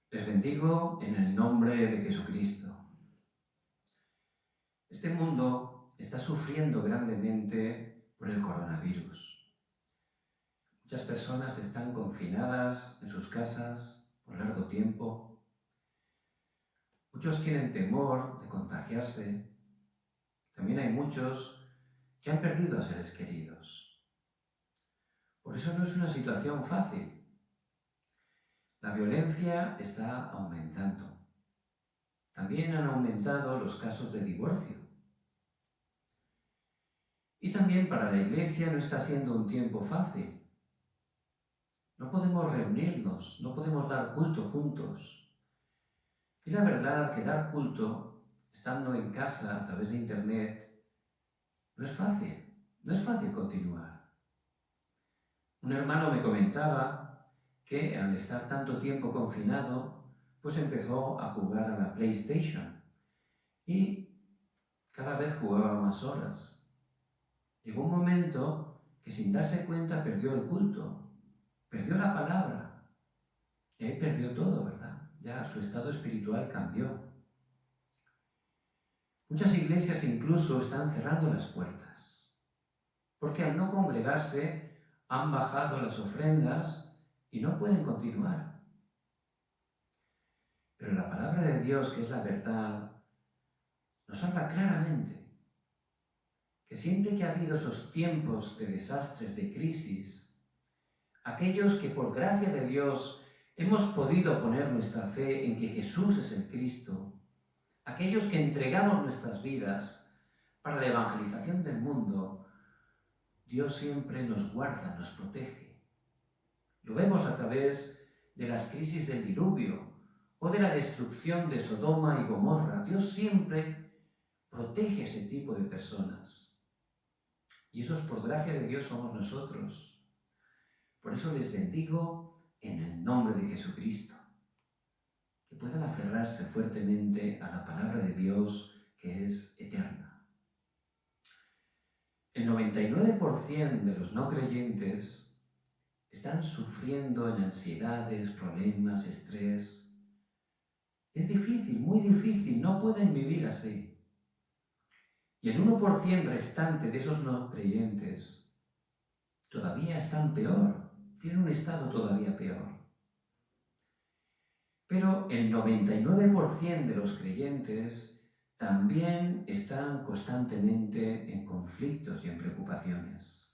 Les bendigo en el nombre de Jesucristo. Este mundo está sufriendo grandemente por el coronavirus. Muchas personas están confinadas en sus casas por largo tiempo. Muchos tienen temor de contagiarse. También hay muchos que han perdido a seres queridos. Por eso no es una situación fácil. La violencia está aumentando. También han aumentado los casos de divorcio. Y también para la Iglesia no está siendo un tiempo fácil. No podemos reunirnos, no podemos dar culto juntos. Y la verdad que dar culto, estando en casa a través de Internet, no es fácil continuar. Un hermano me comentaba que al estar tanto tiempo confinado, pues empezó a jugar a la PlayStation y cada vez jugaba más horas. Llegó un momento que sin darse cuenta perdió el culto, perdió la palabra y ahí perdió todo, ¿verdad? Ya su estado espiritual cambió. Muchas iglesias incluso están cerrando las puertas, porque al no congregarse han bajado las ofrendas y no pueden continuar. Pero la palabra de Dios, que es la verdad, nos habla claramente que siempre que ha habido esos tiempos de desastres, de crisis, aquellos que por gracia de Dios hemos podido poner nuestra fe en que Jesús es el Cristo, aquellos que entregamos nuestras vidas para la evangelización del mundo, Dios siempre nos guarda, nos protege. Lo vemos a través de las crisis del diluvio o de la destrucción de Sodoma y Gomorra. Dios siempre protege a ese tipo de personas. Y esos por gracia de Dios somos nosotros. Por eso les bendigo en el nombre de Jesucristo. Que puedan aferrarse fuertemente a la palabra de Dios que es eterna. El 99% de los no creyentes están sufriendo en ansiedades, problemas, estrés. Es difícil, muy difícil, no pueden vivir así. Y el 1% restante de esos no creyentes todavía están peor, tienen un estado todavía peor. Pero el 99% de los creyentes también están constantemente en conflictos y en preocupaciones.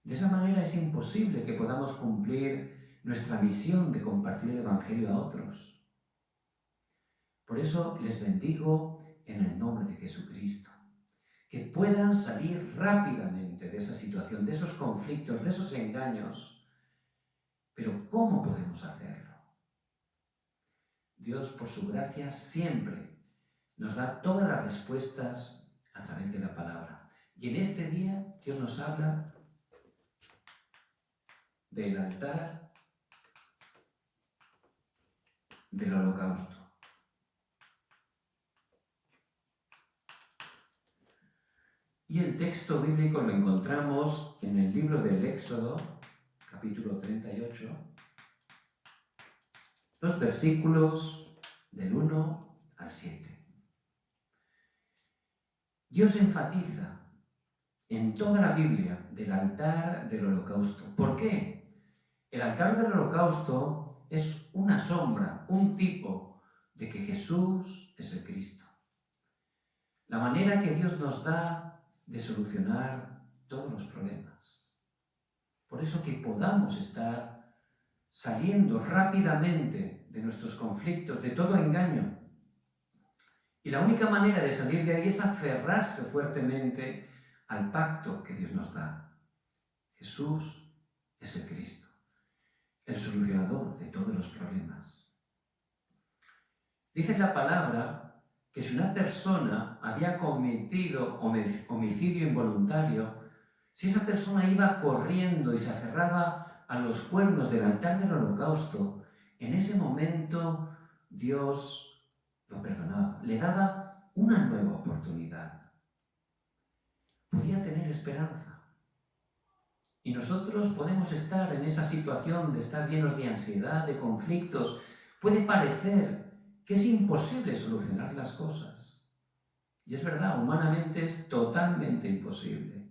De esa manera es imposible que podamos cumplir nuestra misión de compartir el Evangelio a otros. Por eso les bendigo en el nombre de Jesucristo. Que puedan salir rápidamente de esa situación, de esos conflictos, de esos engaños. Pero ¿cómo podemos hacerlo? Dios, por su gracia, siempre nos da todas las respuestas a través de la palabra. Y en este día Dios nos habla del altar del holocausto. Y el texto bíblico lo encontramos en el libro del Éxodo, capítulo 38, los versículos del 1 al 7. Dios enfatiza en toda la Biblia del altar del holocausto. ¿Por qué? El altar del holocausto es una sombra, un tipo de que Jesús es el Cristo. La manera que Dios nos da de solucionar todos los problemas. Por eso que podamos estar saliendo rápidamente de nuestros conflictos, de todo engaño. Y la única manera de salir de ahí es aferrarse fuertemente al pacto que Dios nos da. Jesús es el Cristo, el solucionador de todos los problemas. Dice la palabra que si una persona había cometido homicidio involuntario, si esa persona iba corriendo y se aferraba a los cuernos del altar del holocausto, en ese momento Dios lo perdonaba, le daba una nueva oportunidad. Podía tener esperanza. Y nosotros podemos estar en esa situación de estar llenos de ansiedad, de conflictos. Puede parecer que es imposible solucionar las cosas. Y es verdad, humanamente es totalmente imposible.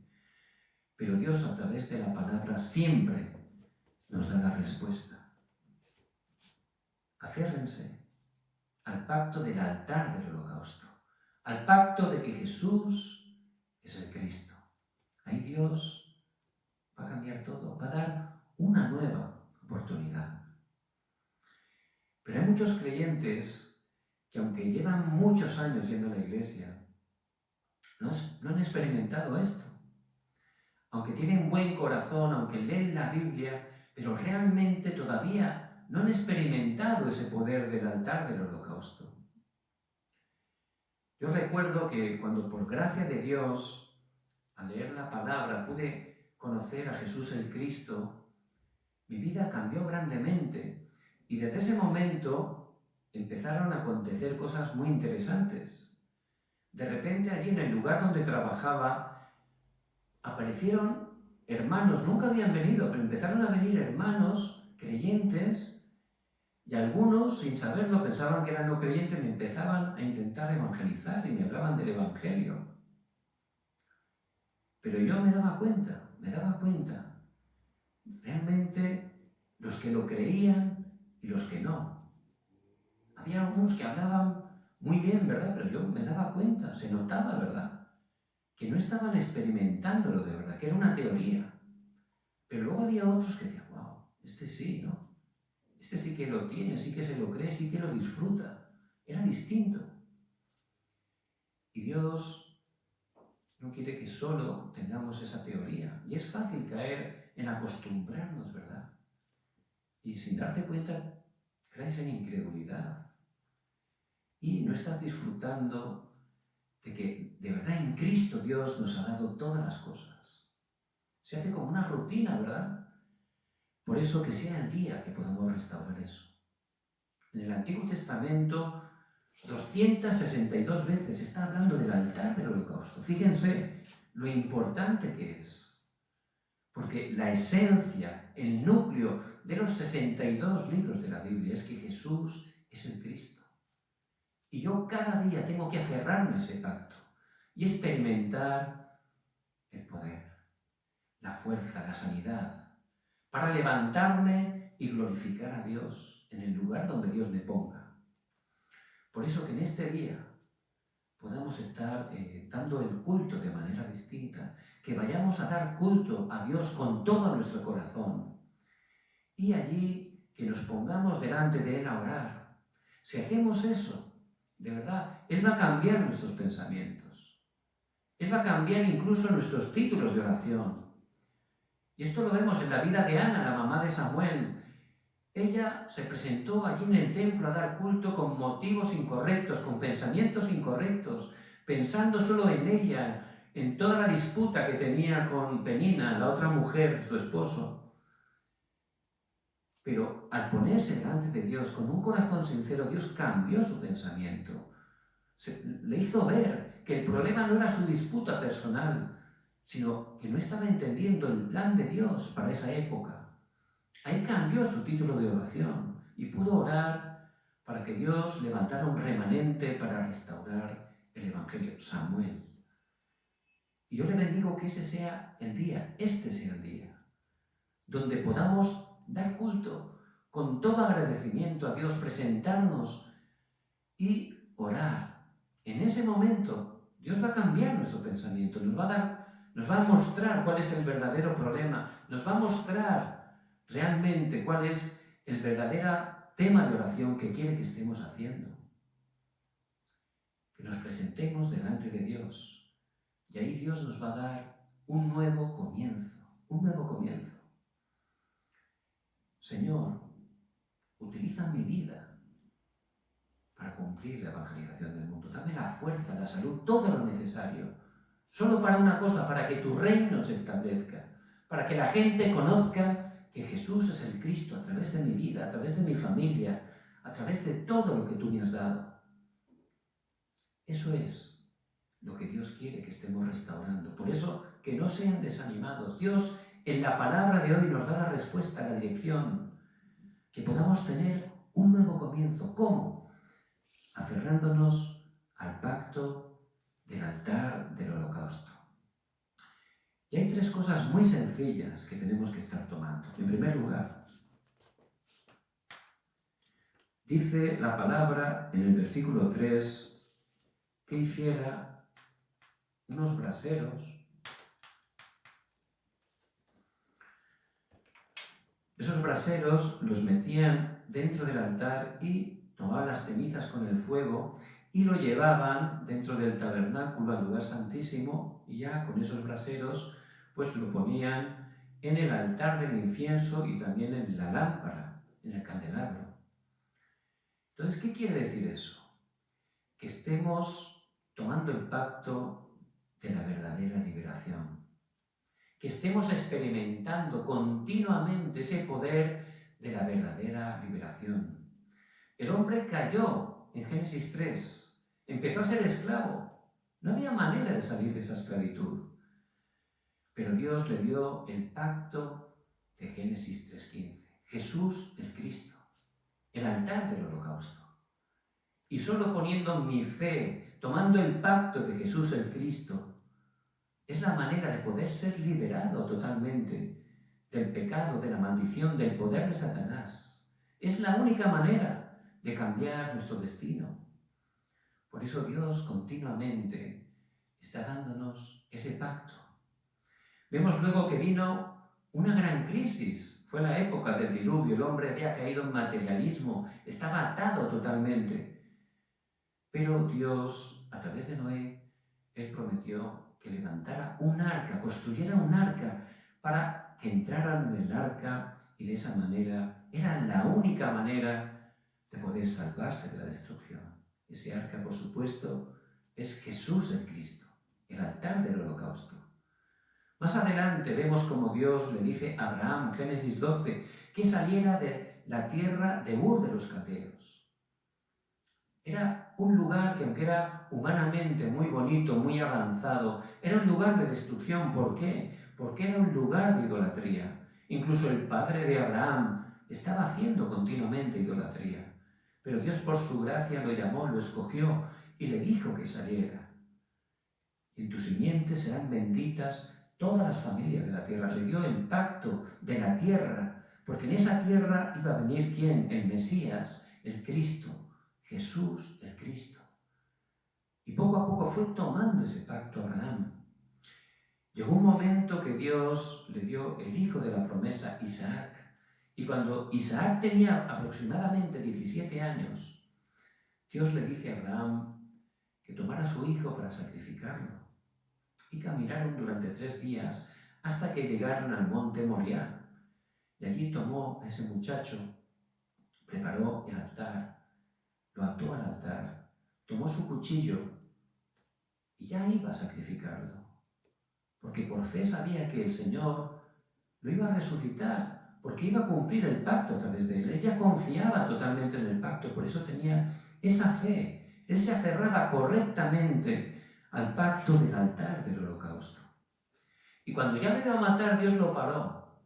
Pero Dios, a través de la palabra, siempre nos da la respuesta. Aférrense al pacto del altar del holocausto, al pacto de que Jesús es el Cristo. Ahí Dios va a cambiar todo, va a dar una nueva oportunidad. Pero hay muchos creyentes que, aunque llevan muchos años yendo a la iglesia, no han experimentado esto. Aunque tienen buen corazón, aunque leen la Biblia, pero realmente todavía no han experimentado ese poder del altar del holocausto. Yo recuerdo que cuando, por gracia de Dios, al leer la palabra, pude conocer a Jesús el Cristo, mi vida cambió grandemente y desde ese momento empezaron a acontecer cosas muy interesantes. De repente allí en el lugar donde trabajaba aparecieron hermanos, nunca habían venido, pero empezaron a venir hermanos creyentes y algunos, sin saberlo, pensaban que eran no creyentes, me empezaban a intentar evangelizar y me hablaban del Evangelio. Pero yo me daba cuenta, realmente los que lo creían y los que no. Había algunos que hablaban muy bien, ¿verdad? Pero yo me daba cuenta, se notaba, ¿verdad? Que no estaban experimentándolo de verdad, que era una teoría. Pero luego había otros que decían, wow, este sí, ¿no? Este sí que lo tiene, sí que se lo cree, sí que lo disfruta. Era distinto. Y Dios no quiere que solo tengamos esa teoría. Y es fácil caer en acostumbrarnos, ¿verdad? Y sin darte cuenta, caes en incredulidad. Y no estás disfrutando de que de verdad en Cristo Dios nos ha dado todas las cosas. Se hace como una rutina, ¿verdad? Por eso que sea el día que podamos restaurar eso. En el Antiguo Testamento, 262 veces está hablando del altar del holocausto. Fíjense lo importante que es. Porque la esencia, el núcleo de los 62 libros de la Biblia es que Jesús es el Cristo. Y yo cada día tengo que aferrarme a ese pacto y experimentar el poder, la fuerza, la sanidad, para levantarme y glorificar a Dios en el lugar donde Dios me ponga. Por eso que en este día podamos estar dando el culto de manera distinta, que vayamos a dar culto a Dios con todo nuestro corazón y allí que nos pongamos delante de Él a orar. Si hacemos eso, de verdad, Él va a cambiar nuestros pensamientos. Él va a cambiar incluso nuestros títulos de oración. Y esto lo vemos en la vida de Ana, la mamá de Samuel. Ella se presentó allí en el templo a dar culto con motivos incorrectos, con pensamientos incorrectos, pensando solo en ella, en toda la disputa que tenía con Penina, la otra mujer, su esposo. Pero al ponerse delante de Dios con un corazón sincero, Dios cambió su pensamiento. Le hizo ver que el problema no era su disputa personal, sino que no estaba entendiendo el plan de Dios para esa época. Ahí cambió su título de oración y pudo orar para que Dios levantara un remanente para restaurar el Evangelio, Samuel. Y yo le bendigo que ese sea el día, este sea el día, donde podamos dar culto con todo agradecimiento a Dios, presentarnos y orar. En ese momento Dios va a cambiar nuestro pensamiento, nos va a mostrar cuál es el verdadero problema, nos va a mostrar realmente cuál es el verdadero tema de oración que quiere que estemos haciendo. Que nos presentemos delante de Dios y ahí Dios nos va a dar un nuevo comienzo, Señor, utiliza mi vida para cumplir la evangelización del mundo. Dame la fuerza, la salud, todo lo necesario. Solo para una cosa, para que tu reino se establezca, para que la gente conozca que Jesús es el Cristo a través de mi vida, a través de mi familia, a través de todo lo que tú me has dado. Eso es lo que Dios quiere que estemos restaurando. Por eso, que no sean desanimados. Dios En la palabra de hoy nos da la respuesta, la dirección, que podamos tener un nuevo comienzo. ¿Cómo? Aferrándonos al pacto del altar del holocausto. Y hay tres cosas muy sencillas que tenemos que estar tomando. En primer lugar, dice la palabra en el versículo 3 que hiciera unos braseros. Esos braseros los metían dentro del altar y tomaban las cenizas con el fuego y lo llevaban dentro del tabernáculo al lugar santísimo, y ya con esos braseros pues lo ponían en el altar del incienso y también en la lámpara, en el candelabro. Entonces, ¿qué quiere decir eso? Que estemos tomando el pacto de la verdadera liberación. Que estemos experimentando continuamente ese poder de la verdadera liberación. El hombre cayó en Génesis 3, empezó a ser esclavo. No había manera de salir de esa esclavitud. Pero Dios le dio el pacto de Génesis 3:15. Jesús el Cristo, el altar del holocausto. Y solo poniendo mi fe, tomando el pacto de Jesús el Cristo, es la manera de poder ser liberado totalmente del pecado, de la maldición, del poder de Satanás. Es la única manera de cambiar nuestro destino. Por eso Dios continuamente está dándonos ese pacto. Vemos luego que vino una gran crisis. Fue la época del diluvio, el hombre había caído en materialismo, estaba atado totalmente. Pero Dios, a través de Noé, Él prometió que levantara un arca, construyera un arca para que entraran en el arca, y de esa manera era la única manera de poder salvarse de la destrucción. Ese arca, por supuesto, es Jesús el Cristo, el altar del holocausto. Más adelante vemos como Dios le dice a Abraham, Génesis 12, que saliera de la tierra de Ur de los Caldeos. Era un lugar que, aunque era humanamente muy bonito, muy avanzado, era un lugar de destrucción. ¿Por qué? Porque era un lugar de idolatría. Incluso el padre de Abraham estaba haciendo continuamente idolatría. Pero Dios, por su gracia, lo llamó, lo escogió y le dijo que saliera. Y en tu simiente serán benditas todas las familias de la tierra. Le dio el pacto de la tierra, porque en esa tierra iba a venir ¿quién? El Mesías, el Cristo, Jesús el Cristo. Y poco a poco fue tomando ese pacto a Abraham. Llegó un momento que Dios le dio el hijo de la promesa, Isaac. Y cuando Isaac tenía aproximadamente 17 años, Dios le dice a Abraham que tomara a su hijo para sacrificarlo. Y caminaron durante 3 días hasta que llegaron al monte Moriah. Y allí tomó a ese muchacho, preparó el altar, lo ató al altar, tomó su cuchillo y ya iba a sacrificarlo. Porque por fe sabía que el Señor lo iba a resucitar, porque iba a cumplir el pacto a través de él. Él ya confiaba totalmente en el pacto, por eso tenía esa fe. Él se aferraba correctamente al pacto del altar del holocausto. Y cuando ya lo iba a matar, Dios lo paró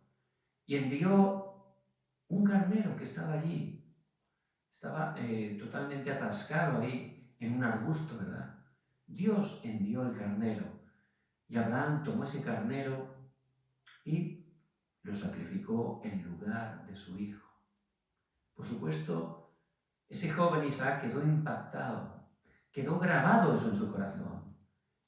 y envió un carnero que estaba allí. Estaba totalmente atascado ahí en un arbusto, ¿verdad? Dios envió el carnero y Abraham tomó ese carnero y lo sacrificó en lugar de su hijo. Por supuesto, ese joven Isaac quedó impactado, quedó grabado eso en su corazón.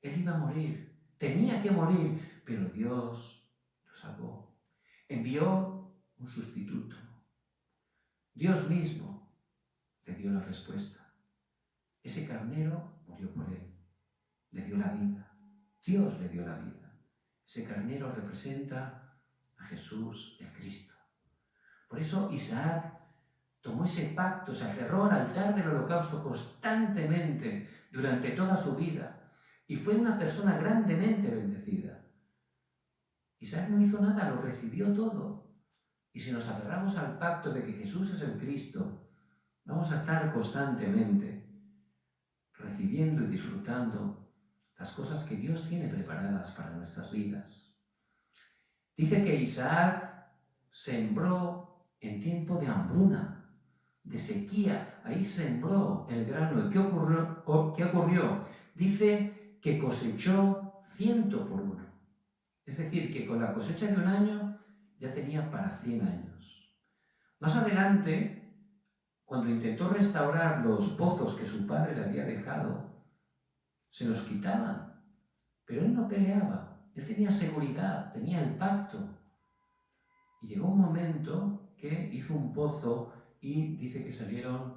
Él iba a morir, tenía que morir, pero Dios lo salvó. Envió un sustituto. Dios mismo le dio la respuesta. Ese carnero murió por él, le dio la vida. Dios le dio la vida. Ese carnero representa a Jesús el Cristo. Por eso Isaac tomó ese pacto, se aferró al altar del holocausto constantemente durante toda su vida y fue una persona grandemente bendecida. Isaac no hizo nada, lo recibió todo. Y si nos aferramos al pacto de que Jesús es el Cristo, vamos a estar constantemente recibiendo y disfrutando las cosas que Dios tiene preparadas para nuestras vidas. Dice que Isaac sembró en tiempo de hambruna, de sequía. Ahí sembró el grano. ¿Y qué ocurrió? Dice que cosechó 100 por 1. Es decir, que con la cosecha de un año ya tenía para 100 años. Más adelante, cuando intentó restaurar los pozos que su padre le había dejado, se los quitaban. Pero él no peleaba. Él tenía seguridad, tenía el pacto. Y llegó un momento que hizo un pozo y dice que salieron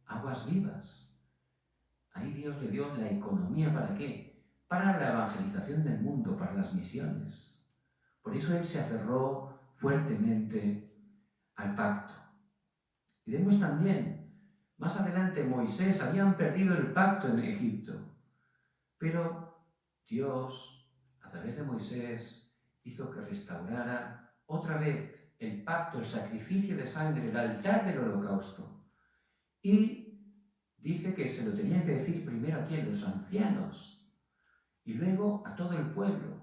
aguas vivas. Ahí Dios le dio la economía, ¿para qué? Para la evangelización del mundo, para las misiones. Por eso él se aferró fuertemente al pacto. Y vemos también, más adelante Moisés, habían perdido el pacto en Egipto, pero Dios, a través de Moisés, hizo que restaurara otra vez el pacto, el sacrificio de sangre, el altar del holocausto. Y dice que se lo tenía que decir primero aquí a los ancianos y luego a todo el pueblo.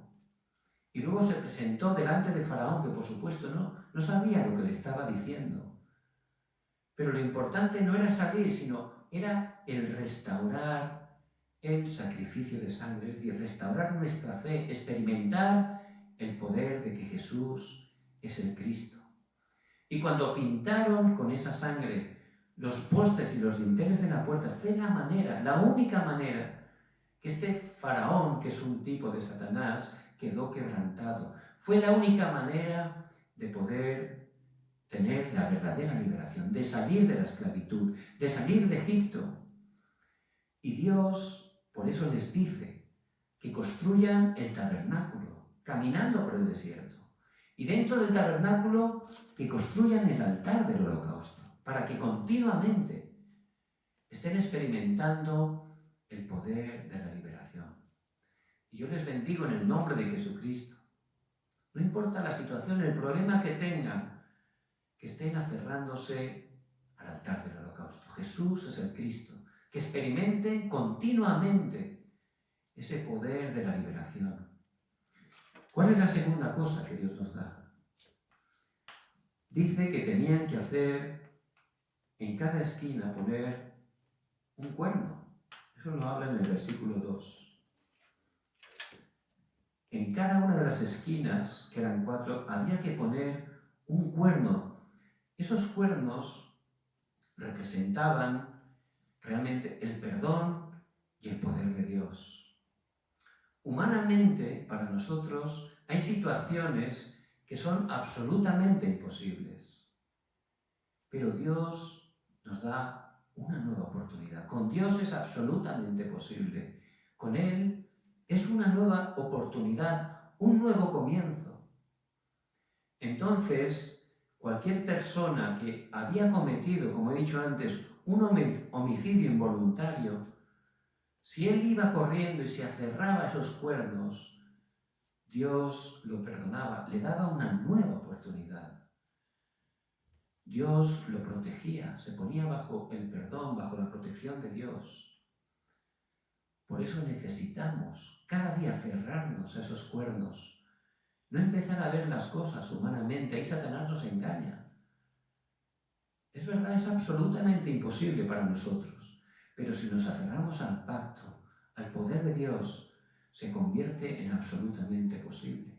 Y luego se presentó delante de Faraón, que por supuesto no sabía lo que le estaba diciendo. Pero lo importante no era salir, sino era el restaurar el sacrificio de sangre, es decir, restaurar nuestra fe, experimentar el poder de que Jesús es el Cristo. Y cuando pintaron con esa sangre los postes y los dinteles de la puerta, fue la única manera que este faraón, que es un tipo de Satanás, quedó quebrantado. Fue la única manera de poder tener la verdadera liberación, de salir de la esclavitud, de salir de Egipto. Y Dios, por eso les dice que construyan el tabernáculo, caminando por el desierto. Y dentro del tabernáculo, que construyan el altar del holocausto, para que continuamente estén experimentando el poder de la liberación. Y yo les bendigo en el nombre de Jesucristo. No importa la situación, el problema que tengan, que estén aferrándose al altar del holocausto. Jesús es el Cristo. Que experimenten continuamente ese poder de la liberación. ¿Cuál es la segunda cosa que Dios nos da? Dice que tenían que hacer en cada esquina, poner un cuerno. Eso lo habla en el versículo 2. En cada una de las esquinas, que eran 4, había que poner un cuerno. Esos cuernos representaban realmente el perdón y el poder de Dios. Humanamente, para nosotros, hay situaciones que son absolutamente imposibles. Pero Dios nos da una nueva oportunidad. Con Dios es absolutamente posible. Con Él es una nueva oportunidad, un nuevo comienzo. Entonces, cualquier persona que había cometido, como he dicho antes, un homicidio involuntario, si él iba corriendo y se aferraba a esos cuernos, Dios lo perdonaba, le daba una nueva oportunidad. Dios lo protegía, se ponía bajo el perdón, bajo la protección de Dios. Por eso necesitamos cada día aferrarnos a esos cuernos, no empezar a ver las cosas humanamente, ahí Satanás nos engaña. Es verdad, es absolutamente imposible para nosotros, pero si nos aferramos al pacto, al poder de Dios, se convierte en absolutamente posible.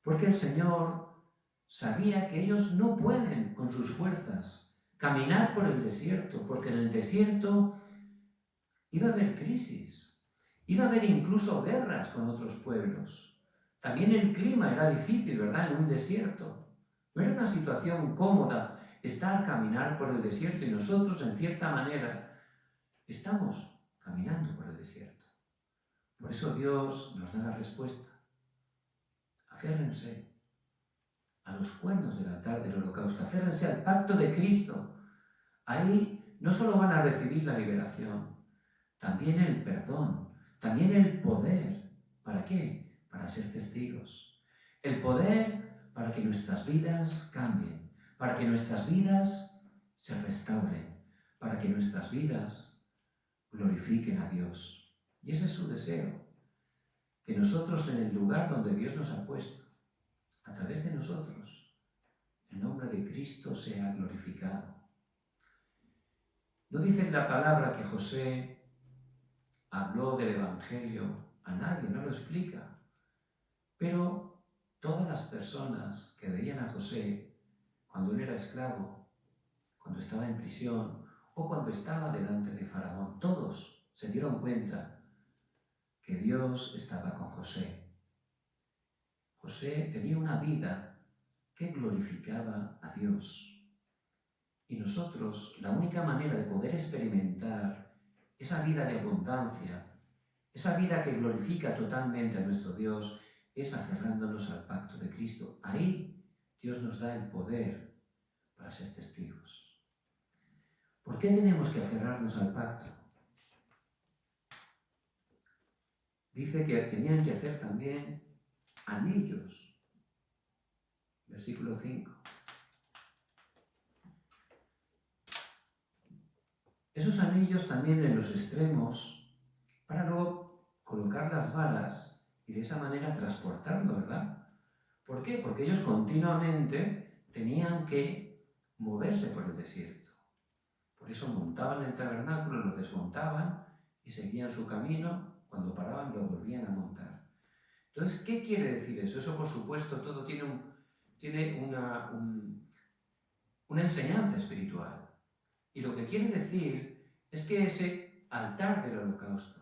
Porque el Señor sabía que ellos no pueden con sus fuerzas caminar por el desierto, porque en el desierto iba a haber crisis, iba a haber incluso guerras con otros pueblos. También el clima era difícil, ¿verdad?, en un desierto. No era una situación cómoda caminar por el desierto, y nosotros, en cierta manera, estamos caminando por el desierto. Por eso Dios nos da la respuesta. Aférrense a los cuernos del altar del holocausto, aférrense al pacto de Cristo. Ahí no solo van a recibir la liberación, también el perdón, también el poder. ¿Para qué? Para ser testigos. El poder para que nuestras vidas cambien, para que nuestras vidas se restauren, para que nuestras vidas glorifiquen a Dios. Y ese es su deseo, que nosotros en el lugar donde Dios nos ha puesto, a través de nosotros, el nombre de Cristo sea glorificado. No dice la palabra que José habló del Evangelio a nadie, no lo explica. Pero todas las personas que veían a José cuando él era esclavo, cuando estaba en prisión o cuando estaba delante de Faraón, todos se dieron cuenta que Dios estaba con José. José tenía una vida que glorificaba a Dios. Y nosotros, la única manera de poder experimentar esa vida de abundancia, esa vida que glorifica totalmente a nuestro Dios, es aferrándonos al pacto de Cristo. Ahí Dios nos da el poder para ser testigos. ¿Por qué tenemos que aferrarnos al pacto? Dice que tenían que hacer también anillos. Versículo 5. Esos anillos también en los extremos, para luego colocar las varas y de esa manera transportarlo, ¿verdad? ¿Por qué? Porque ellos continuamente tenían que moverse por el desierto. Por eso montaban el tabernáculo, lo desmontaban y seguían su camino. Cuando paraban lo volvían a montar. Entonces, ¿qué quiere decir eso? Eso, por supuesto, todo tiene una enseñanza espiritual. Y lo que quiere decir es que ese altar del holocausto,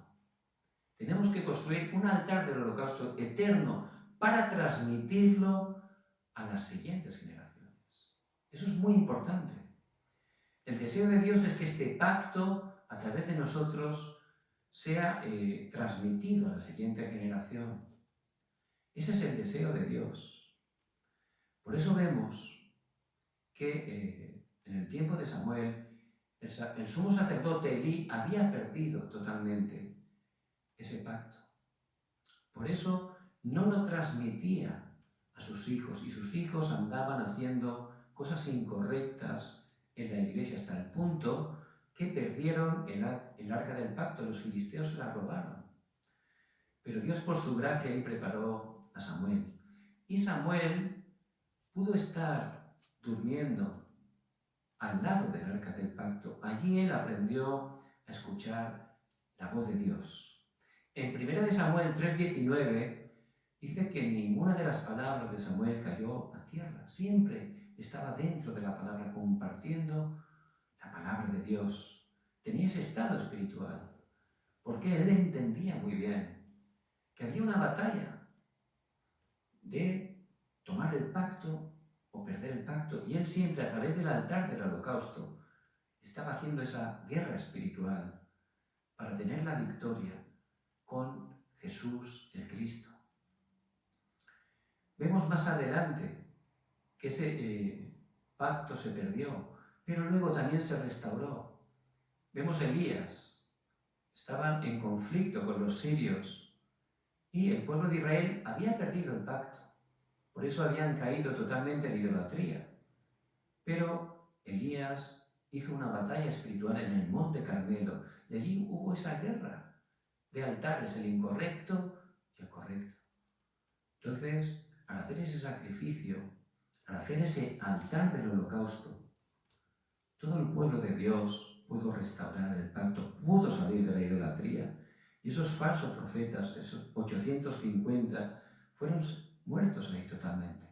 tenemos que construir un altar del holocausto eterno para transmitirlo a las siguientes generaciones. Eso es muy importante. El deseo de Dios es que este pacto, a través de nosotros, sea transmitido a la siguiente generación. Ese es el deseo de Dios. Por eso vemos que en el tiempo de Samuel, el sumo sacerdote Elí había perdido totalmente ese pacto. Por eso no lo transmitía a sus hijos, y sus hijos andaban haciendo cosas incorrectas en la iglesia hasta el punto que perdieron el arca del pacto, los filisteos se la robaron. Pero Dios por su gracia ahí preparó a Samuel. Y Samuel pudo estar durmiendo al lado del arca del pacto. Allí él aprendió a escuchar la voz de Dios. En 1 Samuel 3:19 dice que ninguna de las palabras de Samuel cayó a tierra. Siempre estaba dentro de la palabra, compartiendo la palabra de Dios. Tenía ese estado espiritual, porque él entendía muy bien que había una batalla de tomar el pacto o perder el pacto, y él siempre a través del altar del holocausto estaba haciendo esa guerra espiritual para tener la victoria con Jesús el Cristo. Vemos más adelante que ese pacto se perdió, pero luego también se restauró. Vemos a Elías, estaban en conflicto con los sirios y el pueblo de Israel había perdido el pacto. Por eso habían caído totalmente en idolatría. Pero Elías hizo una batalla espiritual en el Monte Carmelo y allí hubo esa guerra de altares, el incorrecto y el correcto. Entonces, al hacer ese sacrificio, al hacer ese altar del holocausto, todo el pueblo de Dios pudo restaurar el pacto, pudo salir de la idolatría. Y esos falsos profetas, esos 850, fueron muertos ahí totalmente.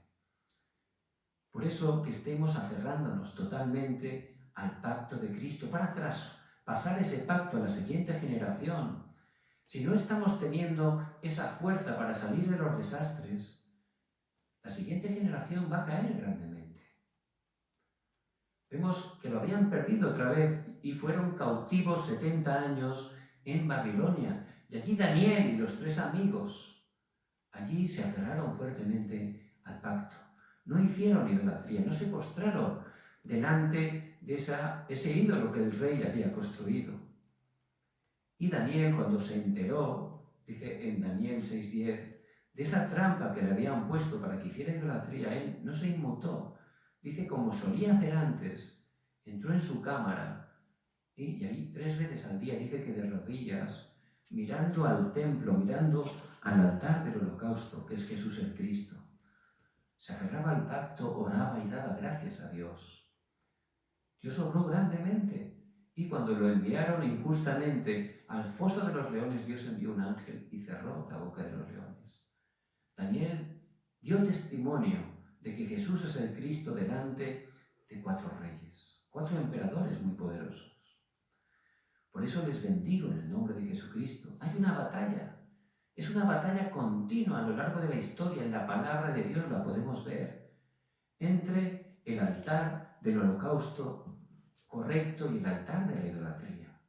Por eso que estemos aferrándonos totalmente al pacto de Cristo para traspasar ese pacto a la siguiente generación. Si no estamos teniendo esa fuerza para salir de los desastres, la siguiente generación va a caer grandemente. Vemos que lo habían perdido otra vez y fueron cautivos 70 años en Babilonia. Y allí Daniel y los 3 amigos, allí se aferraron fuertemente al pacto. No hicieron idolatría, no se postraron delante de ese ídolo que el rey había construido. Y Daniel, cuando se enteró, dice en Daniel 6:10, de esa trampa que le habían puesto para que hiciera idolatría, él no se inmutó. Dice, como solía hacer antes, entró en su cámara y ahí 3 veces al día dice que de rodillas, mirando al templo, mirando al altar del holocausto, que es Jesús el Cristo, se aferraba al pacto, oraba y daba gracias a Dios. Dios obró grandemente y cuando lo enviaron injustamente al foso de los leones, Dios envió un ángel y cerró la boca de los leones. Daniel dio testimonio de que Jesús es el Cristo delante de 4 reyes, 4 emperadores muy poderosos. Por eso les bendigo en el nombre de Jesucristo. Hay una batalla. Es una batalla continua a lo largo de la historia. En la palabra de Dios la podemos ver. Entre el altar del holocausto correcto y el altar de la idolatría.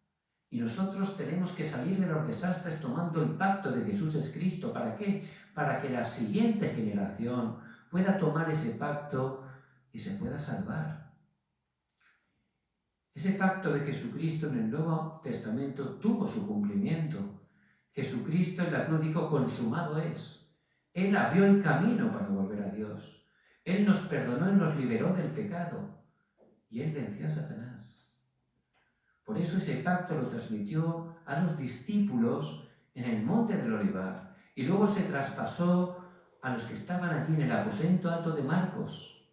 Y nosotros tenemos que salir de los desastres tomando el pacto de Jesús es Cristo. ¿Para qué? Para que la siguiente generación pueda tomar ese pacto y se pueda salvar. Ese pacto de Jesucristo en el Nuevo Testamento tuvo su cumplimiento. Jesucristo en la cruz dijo, consumado es. Él abrió el camino para volver a Dios. Él nos perdonó y nos liberó del pecado. Y Él venció a Satanás. Por eso ese pacto lo transmitió a los discípulos en el monte del Olivar. Y luego se traspasó a los que estaban allí en el aposento alto de Marcos.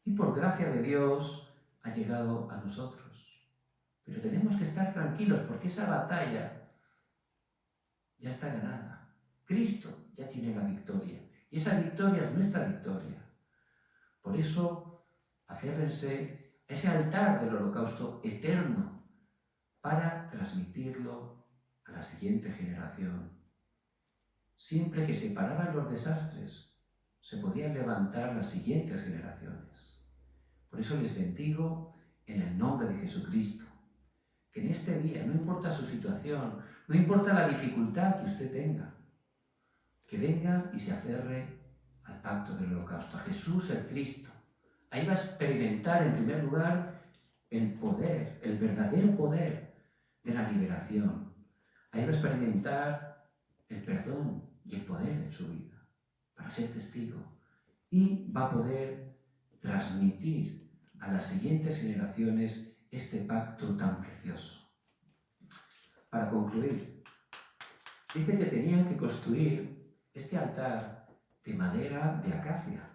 Y por gracia de Dios ha llegado a nosotros. Pero tenemos que estar tranquilos porque esa batalla ya está ganada. Cristo ya tiene la victoria. Y esa victoria es nuestra victoria. Por eso, aférrense a ese altar del holocausto eterno para transmitirlo a la siguiente generación. Siempre que se paraban los desastres, se podían levantar las siguientes generaciones. Por eso les bendigo en el nombre de Jesucristo. Que en este día, no importa su situación, no importa la dificultad que usted tenga, que venga y se aferre al pacto del holocausto, a Jesús el Cristo. Ahí va a experimentar en primer lugar el poder, el verdadero poder de la liberación. Ahí va a experimentar el perdón y el poder en su vida para ser testigo. Y va a poder transmitir a las siguientes generaciones este pacto tan precioso. Para concluir, dice que tenían que construir este altar de madera de acacia.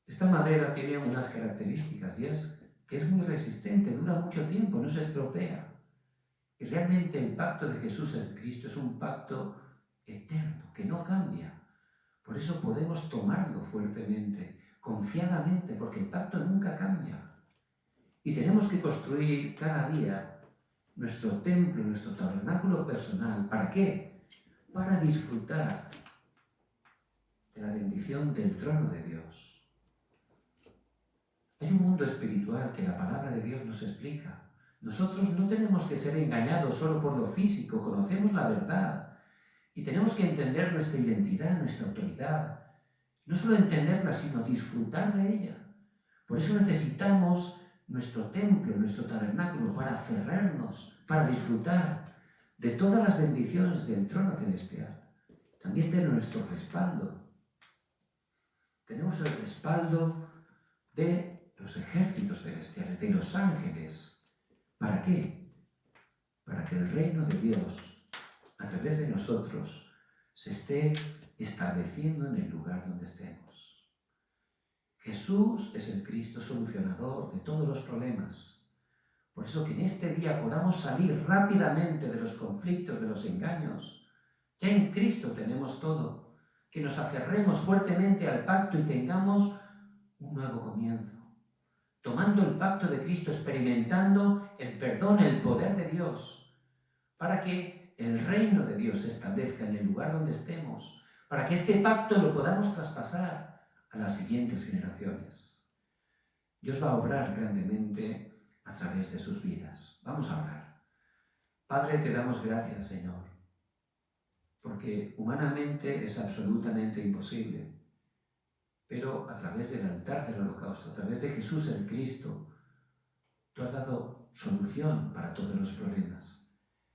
Esta madera tiene unas características y es que es muy resistente, dura mucho tiempo, no se estropea. Y realmente el pacto de Jesús en Cristo es un pacto eterno, que no cambia. Por eso podemos tomarlo fuertemente, confiadamente, porque el pacto nunca cambia. Y tenemos que construir cada día nuestro templo, nuestro tabernáculo personal. ¿Para qué? Para disfrutar de la bendición del trono de Dios. Hay un mundo espiritual que la palabra de Dios nos explica. Nosotros no tenemos que ser engañados solo por lo físico, conocemos la verdad. Y tenemos que entender nuestra identidad, nuestra autoridad. No solo entenderla, sino disfrutar de ella. Por eso necesitamos nuestro templo, nuestro tabernáculo, para aferrarnos, para disfrutar de todas las bendiciones del trono celestial. También de nuestro respaldo. Tenemos el respaldo de los ejércitos celestiales, de los ángeles. ¿Para qué? Para que el reino de Dios a través de nosotros se esté estableciendo en el lugar donde estemos. Jesús es el Cristo solucionador de todos los problemas. Por eso que en este día podamos salir rápidamente de los conflictos, de los engaños. Ya en Cristo tenemos todo. Que nos aferremos fuertemente al pacto y tengamos un nuevo comienzo. Tomando el pacto de Cristo, experimentando el perdón, el poder de Dios, para que el reino de Dios se establezca en el lugar donde estemos, para que este pacto lo podamos traspasar a las siguientes generaciones. Dios va a obrar grandemente a través de sus vidas. Vamos a orar. Padre, te damos gracias, Señor, porque humanamente es absolutamente imposible, pero a través del altar del holocausto, a través de Jesús el Cristo, tú has dado solución para todos los problemas.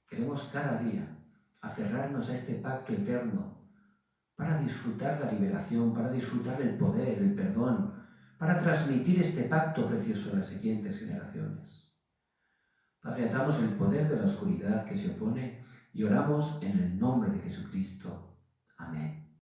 Queremos cada día aferrarnos a este pacto eterno para disfrutar la liberación, para disfrutar el poder, el perdón, para transmitir este pacto precioso a las siguientes generaciones. Padre, atamos el poder de la oscuridad que se opone y oramos en el nombre de Jesucristo. Amén.